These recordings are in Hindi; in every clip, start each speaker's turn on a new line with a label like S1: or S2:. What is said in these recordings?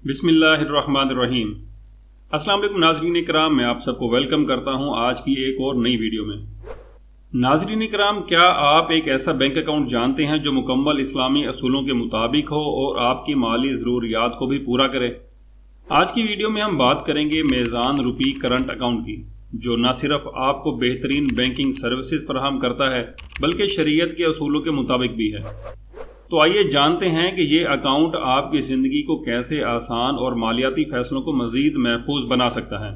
S1: बिस्मिल्लाहिर्रहमानिर्रहीम। अस्सलाम वालेकुम नाज़रीन इकराम, मैं आप सबको वेलकम करता हूं आज की एक और नई वीडियो में। नाज़रीन इकराम, क्या आप एक ऐसा बैंक अकाउंट जानते हैं जो मुकम्मल इस्लामी असूलों के मुताबिक हो और आपकी माली ज़रूरियात को भी पूरा करे? आज की वीडियो में हम बात करेंगे मेज़ान रुपी करंट अकाउंट की, जो न सिर्फ आपको बेहतरीन बैंकिंग सर्विसेज फराहम करता है बल्कि शरीयत के असूलों के मुताबिक भी है। तो आइए जानते हैं कि ये अकाउंट आपकी ज़िंदगी को कैसे आसान और मालियाती फ़ैसलों को मज़ीद महफूज बना सकता है।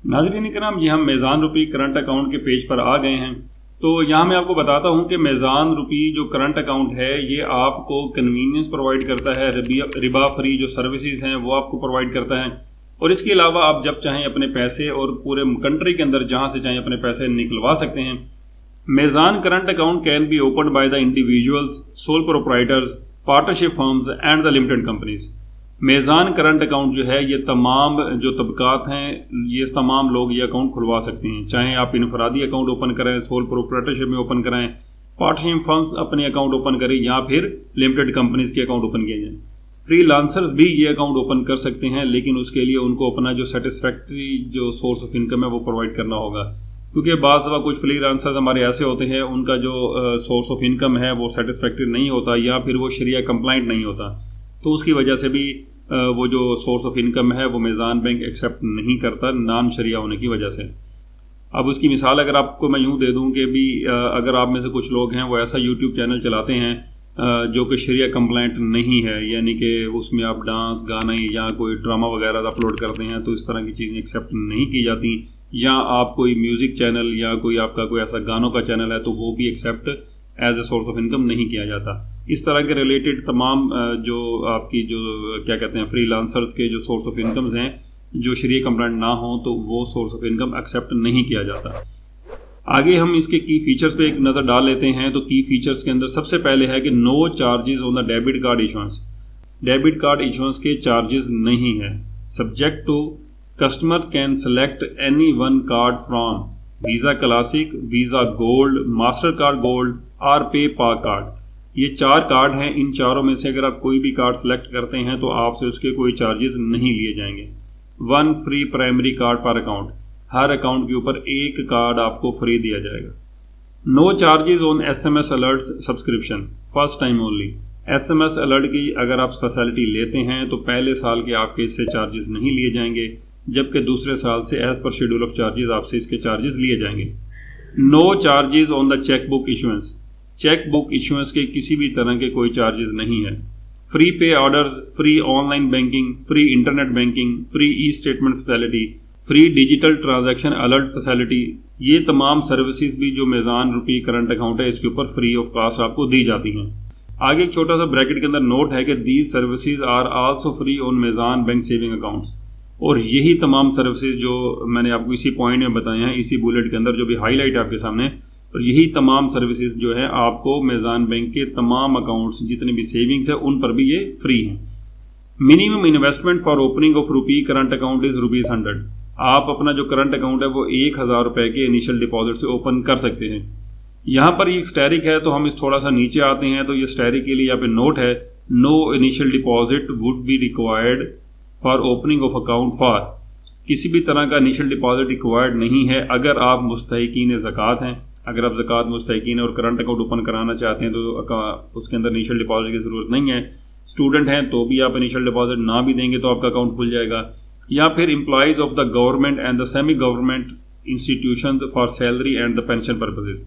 S1: नाज़रीन इकराम, ये हम मेज़ान रुपी करंट अकाउंट के पेज पर आ गए हैं। तो यहाँ मैं आपको बताता हूँ कि मेज़ान रुपी जो करंट अकाउंट है ये आपको कन्वीनियंस प्रोवाइड करता है, रिबा फ्री जो सर्विसेज हैं वो आपको प्रोवाइड करता है, और इसके अलावा आप जब चाहें अपने पैसे और पूरे कंट्री के अंदर जहाँ से चाहें अपने पैसे निकलवा सकते हैं। Meezan current account can be open by the individuals, sole proprietors, partnership firms and the limited companies. Meezan current account जो है ये तमाम जो तबकात हैं ये तमाम लोग ये अकाउंट खुलवा सकते हैं, चाहे आप इनफरादी अकाउंट ओपन करें, सोल प्रोप्राइटरशिप में ओपन कराएं, पार्टनरशिप फर्म्स अपने अकाउंट ओपन करें या फिर लिमिटेड कंपनीज के अकाउंट ओपन किए जाएँ। फ्रीलांसर्स भी ये अकाउंट ओपन कर सकते हैं, लेकिन उसके लिए उनको अपना जो सेटिस्फैक्ट्री जो सोर्स ऑफ इनकम है वो प्रोवाइड करना होगा, क्योंकि बाज़ दफ़ा कुछ फ्रीलांसर्स हमारे ऐसे होते हैं उनका जो सोर्स ऑफ इनकम है वो सेटिस्फैक्ट्री नहीं होता या फिर वो शरिया कंप्लाइंट नहीं होता, तो उसकी वजह से भी वो जो सोर्स ऑफ इनकम है वो मेज़ान बैंक एक्सेप्ट नहीं करता नॉन शरिया होने की वजह से। अब उसकी मिसाल अगर आपको मैं यूँ दे दूँ कि भी अगर आप में से कुछ लोग हैं वो ऐसा यूट्यूब चैनल चलाते हैं जो कि शरिया कंप्लाइंट नहीं है, यानी कि उसमें आप डांस गाने या कोई ड्रामा वगैरह अपलोड करते हैं तो इस तरह की चीज़ें एक्सेप्ट नहीं की जाती, या आप कोई म्यूज़िक चैनल या कोई आपका कोई ऐसा गानों का चैनल है तो वो भी accept as a source of income नहीं किया जाता। इस तरह के रिलेटेड तमाम जो आपकी जो क्या कहते हैं फ्रीलांसर्स के जो सोर्स ऑफ इनकम्स हैं जो शरिया कंप्लाइंट ना हो तो वो सोर्स ऑफ इनकम एक्सेप्ट नहीं किया जाता। आगे हम इसके की फीचर्स पे एक नज़र डाल लेते हैं। तो की फीचर्स के अंदर सबसे पहले है कि no charges on the debit card issuance. Debit card issuance के चार्जेस नहीं है। Subject to customer can select any one card from Visa classic, Visa gold, Mastercard gold और पे पा कार्ड। ये 4 कार्ड हैं, इन चारों में से अगर आप कोई भी कार्ड सेलेक्ट करते हैं तो आपसे उसके कोई चार्जेस नहीं लिए जाएंगे। 1 फ्री प्राइमरी कार्ड पर अकाउंट, हर अकाउंट के ऊपर एक कार्ड आपको फ्री दिया जाएगा। No charges on SMS alert subscription, first time only. SMS alert की अगर आप फैसिलिटी लेते हैं तो पहले साल के आपके इससे चार्जेस नहीं लिए जाएंगे, जबकि दूसरे साल से as per schedule of charges आपसे इसके चार्जेस लिए जाएंगे। No charges on the cheque book issuance, cheque book issuance के किसी भी तरह के कोई चार्जेस नहीं है। फ्री पे orders, free online banking, free internet banking, free e statement facility, free digital transaction alert facility, ये तमाम सर्विसेज भी जो मेज़ान रुपी करंट अकाउंट है इसके ऊपर फ्री ऑफ कास्ट आपको दी जाती हैं। आगे एक छोटा सा ब्रैकेट के अंदर नोट है कि these services are also free on Meezan bank saving accounts, और यही तमाम सर्विसेज जो मैंने आपको इसी पॉइंट में बताए हैं, इसी बुलेट के अंदर जो भी हाईलाइट आपके सामने, और यही तमाम सर्विसेज जो है आपको मेज़ान बैंक के तमाम अकाउंट्स जितने भी सेविंग्स है उन पर भी ये फ्री हैं। Minimum investment for opening of rupee current account is ₹100। आप अपना जो करंट अकाउंट है वो 1000 रुपये के इनिशियल डिपॉजिट से ओपन कर सकते हैं। यहाँ पर ये स्टैरिक है तो हम इस थोड़ा सा नीचे आते हैं तो ये स्टैरिक के लिए यहाँ पे नोट है, no initial deposit would be required for opening of account for, किसी भी तरह का इनिशियल डिपॉजिट रिक्वायर्ड नहीं है अगर आप मुस्तहिकीन ज़कात हैं। अगर आप ज़कात मुस्तहिकीन और करंट अकाउंट ओपन कराना चाहते हैं तो उसके अंदर इनिशियल डिपॉजिट की ज़रूरत नहीं है। स्टूडेंट हैं तो भी आप इनिशियल डिपॉजिट ना भी देंगे तो आपका अकाउंट खुल जाएगा। या फिर employees of the government and the semi government institution for salary and the pension purposes,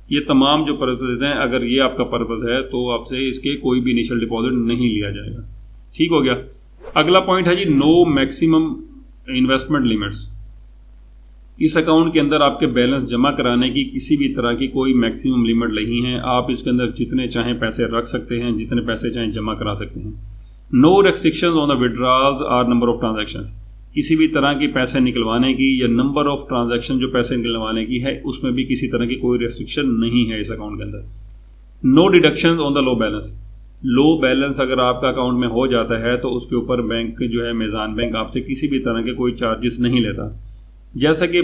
S1: ये तमाम जो पर्पजेज हैं अगर ये आपका पर्पज़ है तो आपसे इसके कोई भी इनिशियल डिपॉजिट नहीं लिया जाएगा। ठीक हो गया। अगला पॉइंट है जी नो मैक्सिमम इन्वेस्टमेंट लिमिट्स। इस अकाउंट के अंदर आपके बैलेंस जमा कराने की किसी भी तरह की कोई मैक्सिमम लिमिट नहीं है। आप इसके अंदर जितने चाहें पैसे रख सकते हैं, जितने पैसे चाहें जमा करा सकते हैं। No restrictions on the withdrawals और नंबर ऑफ ट्रांजैक्शंस, किसी भी तरह की पैसे निकलवाने की या नंबर ऑफ ट्रांजैक्शन जो पैसे निकलवाने की है उसमें भी किसी तरह की कोई रेस्ट्रिक्शन नहीं है इस अकाउंट के अंदर। No deductions on the low balance, low balance अगर आपका अकाउंट में हो जाता है तो उसके ऊपर बैंक जो है मेज़ान बैंक आपसे किसी भी तरह के कोई चार्जेस नहीं लेता। जैसा कि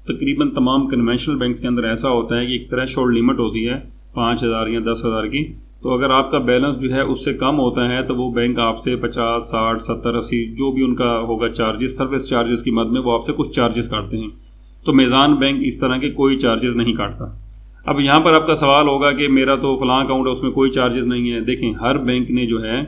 S1: तकरीबन तमाम कन्वेंशनल बैंक्स के अंदर ऐसा होता है कि एक थ्रेशोल्ड लिमिट होती है 5000 या 10,000 की, तो अगर आपका बैलेंस जो है उससे कम होता है तो वो बैंक आपसे 50, 60, 70, 80 जो भी उनका होगा चार्जेस, सर्विस चार्जेस की मद में वो आपसे कुछ चार्जेस काटते हैं। तो मीज़ान बैंक इस तरह के कोई चार्जेस नहीं काटता। अब यहाँ पर आपका सवाल होगा कि मेरा तो फलां अकाउंट है उसमें कोई चार्जेस नहीं है। देखें, हर बैंक ने जो है,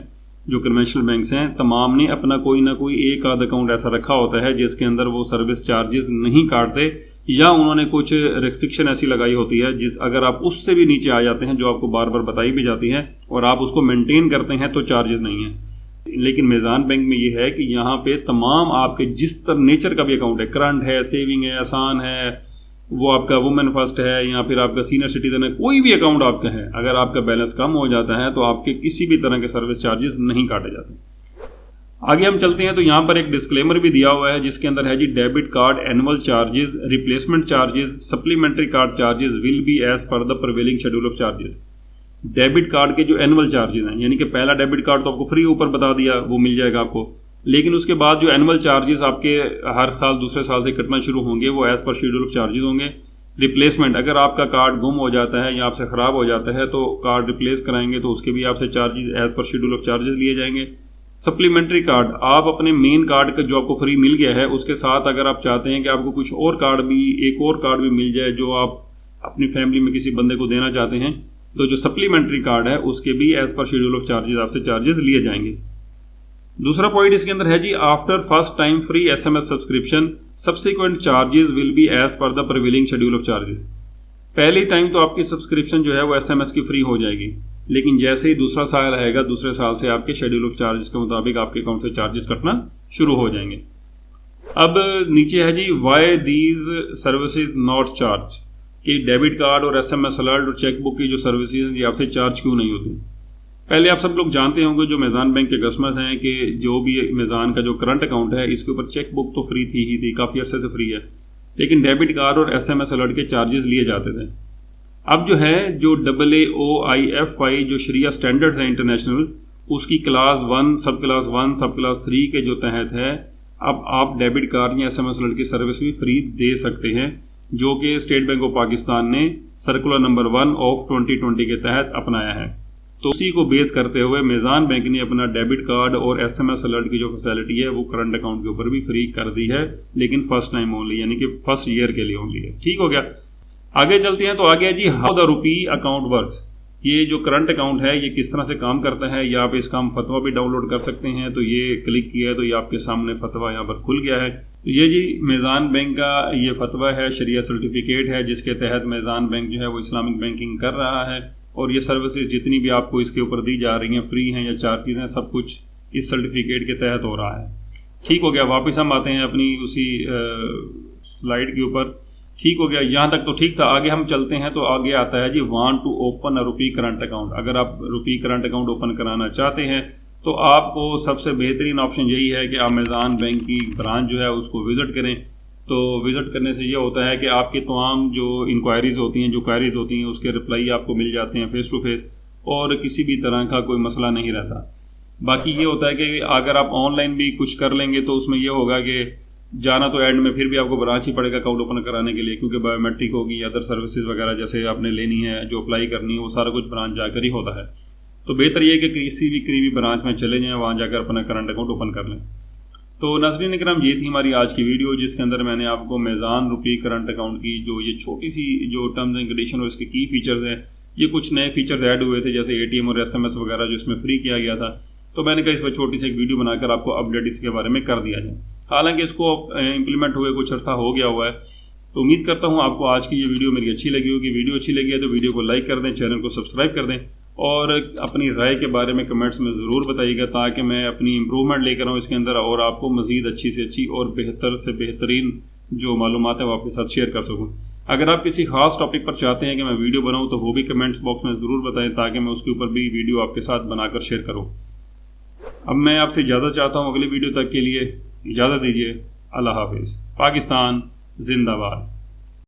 S1: जो कन्वेंशनल बैंक्स हैं तमाम ने अपना कोई ना कोई एक आध अकाउंट ऐसा रखा होता है जिसके अंदर वो सर्विस चार्जेस नहीं काटते, या उन्होंने कुछ रेस्ट्रिक्शन ऐसी लगाई होती है जिस अगर आप उससे भी नीचे आ जाते हैं, जो आपको बार बार बताई भी जाती है, और आप उसको मेंटेन करते हैं तो चार्जेस नहीं है। लेकिन मीज़ान बैंक में ये है कि यहाँ पे तमाम आपके जिस तरह नेचर का भी अकाउंट है, करंट है, सेविंग है, आसान है, वो आपका वुमेन फर्स्ट है या फिर आपका सीनियर सिटीजन है, कोई भी अकाउंट आपका है, अगर आपका बैलेंस कम हो जाता है तो आपके किसी भी तरह के सर्विस चार्जेस नहीं काटे जाते। आगे हम चलते हैं तो यहाँ पर एक डिस्क्लेमर भी दिया हुआ है जिसके अंदर है जी, debit card annual charges, replacement charges, supplementary card charges will be as per the prevailing schedule of charges. Debit card के जो एनुअल चार्जेस हैं, यानी कि पहला डेबिट कार्ड तो आपको फ्री ऊपर बता दिया, वो मिल जाएगा आपको, लेकिन उसके बाद जो एनुअल चार्जेस आपके हर साल दूसरे साल से कटना शुरू होंगे वो as per schedule of charges होंगे। रिप्लेसमेंट, अगर आपका कार्ड गुम हो जाता है या आपसे ख़राब हो जाता है तो कार्ड रिप्लेस कराएंगे तो उसके भी आपसे charges as per schedule of charges लिए जाएंगे। सप्लीमेंट्री कार्ड, आप अपने मेन कार्ड का जो आपको फ्री मिल गया है उसके साथ अगर आप चाहते हैं कि आपको कुछ और कार्ड भी, एक और कार्ड भी मिल जाए जो आप अपनी फैमिली में किसी बंदे को देना चाहते हैं, तो जो सप्लीमेंट्री कार्ड है उसके भी as per schedule of charges आपसे चार्जेस लिए जाएंगे। दूसरा पॉइंट इसके अंदर है जी, after first time free SMS subscription subsequent charges will be as per the prevailing schedule of charges. पहले टाइम तो आपकी सब्सक्रिप्शन जो है वो SMS की फ्री हो जाएगी, लेकिन जैसे ही दूसरा साल आएगा दूसरे साल से आपके शेड्यूल ऑफ चार्जेस के मुताबिक आपके अकाउंट से चार्जेस कटना शुरू हो जाएंगे। अब नीचे है जी, why these services not charge, कि डेबिट कार्ड और SMS अलर्ट और चेकबुक की जो सर्विसेज ये आपसे चार्ज क्यों नहीं होती। पहले आप सब लोग जानते होंगे जो मीज़ान बैंक के कस्टमर्स हैं कि जो भी मीज़ान का जो करंट अकाउंट है इसके ऊपर चेकबुक तो फ्री थी ही थी, काफ़ी अर्से से फ्री है, लेकिन डेबिट कार्ड और SMS अलर्ट के चार्जेस लिए जाते थे। अब जो है, जो AAOIFI जो शरिया स्टैंडर्ड है इंटरनेशनल, उसकी क्लास 1, सब क्लास 1, सब क्लास 3 के जो तहत है, अब आप डेबिट कार्ड या SMS अलर्ट की सर्विस भी फ्री दे सकते हैं, जो कि स्टेट बैंक ऑफ पाकिस्तान ने सर्कुलर नंबर 1 ऑफ 2020 के तहत अपनाया है। तो उसी को बेस करते हुए मीज़ान बैंक ने अपना डेबिट कार्ड और SMS अलर्ट की जो फैसिलिटी है वो करंट अकाउंट के ऊपर भी फ्री कर दी है, लेकिन फर्स्ट टाइम ओनली, यानी कि फर्स्ट ईयर के लिए ओनली है। ठीक हो गया। आगे चलते हैं तो आगे है जी, how the rupee account works. ये जो करंट अकाउंट है ये किस तरह से काम करता है, या आप इसका हम फतवा भी डाउनलोड कर सकते हैं। तो ये क्लिक किया है तो ये आपके सामने फतवा यहाँ पर खुल गया है। तो ये जी मीज़ान बैंक का ये फतवा है, शरिया सर्टिफिकेट है, जिसके तहत मीज़ान बैंक जो है वो इस्लामिक बैंकिंग कर रहा है, और ये सर्विसेज जितनी भी आपको इसके ऊपर दी जा रही हैं, फ्री हैं या चार्जेस हैं, सब कुछ इस सर्टिफिकेट के तहत हो रहा है। ठीक हो गया। वापस हम आते हैं अपनी उसी स्लाइड के ऊपर। ठीक हो गया, यहाँ तक तो ठीक था। आगे हम चलते हैं तो आगे आता है जी, want to open a rupee current account. अगर आप रुपी करंट अकाउंट ओपन कराना चाहते हैं तो आपको सबसे बेहतरीन ऑप्शन यही है कि आप मीज़ान बैंक की ब्रांच जो है उसको विज़िट करें। तो विज़िट करने से ये होता है कि आपकी तमाम जो इंक्वायरीज़ होती हैं, जो क्वायरीज़ होती हैं, उसके रिप्लाई आपको मिल जाते हैं फेस टू फेस, और किसी भी तरह का कोई मसला नहीं रहता। बाकी ये होता है कि अगर आप ऑनलाइन भी कुछ कर लेंगे तो उसमें यह होगा कि जाना तो एंड में फिर भी आपको ब्रांच ही पड़ेगा अकाउंट ओपन कराने के लिए, क्योंकि बायोमेट्रिक होगी, अदर सर्विसेज वगैरह जैसे आपने लेनी है, जो अप्लाई करनी है, वो सारा कुछ ब्रांच जाकर ही होता है। तो बेहतर ये है कि किसी भी करीबी ब्रांच में चले जाएँ, वहाँ जाकर अपना करंट अकाउंट ओपन कर लें। तो नाज़रीन इकराम, ये थी हमारी आज की वीडियो, जिसके अंदर मैंने आपको मीज़ान रुपी करंट अकाउंट की जो ये छोटी सी जो टर्म्स एंड कंडीशन और इसके की फीचर्स हैं, ये कुछ नए फीचर्स ऐड हुए थे, जैसे ATM और SMS वगैरह जो इसमें फ्री किया गया था। तो मैंने कहा इस पर छोटी सी एक वीडियो बनाकर आपको अपडेट इसके बारे में कर दिया जाए। हालांकि इसको इम्प्लीमेंट हुए कुछ अर्सा हो गया हुआ है। तो उम्मीद करता हूँ आपको आज की ये वीडियो मेरी अच्छी लगी होगी। वीडियो अच्छी लगी है तो वीडियो को लाइक कर दें, चैनल को सब्सक्राइब कर दें, और अपनी राय के बारे में कमेंट्स में ज़रूर बताइएगा, ताकि मैं अपनी इम्प्रूवमेंट लेकर आऊँ इसके अंदर, और आपको मज़ीद अच्छी से अच्छी और बेहतर से बेहतरीन जो मालूमात है वो आपके साथ शेयर कर सकूँ। अगर आप किसी खास टॉपिक पर चाहते हैं कि मैं वीडियो बनाऊँ तो वो भी कमेंट्स बॉक्स में ज़रूर बताएं, ताकि मैं उसके ऊपर भी वीडियो आपके साथ बनाकर शेयर करूँ। अब मैं आपसे इजाज़त चाहता हूँ, अगली वीडियो तक के लिए इजाज़त दीजिए। अल्लाह हाफिज़। पाकिस्तान जिंदाबाद।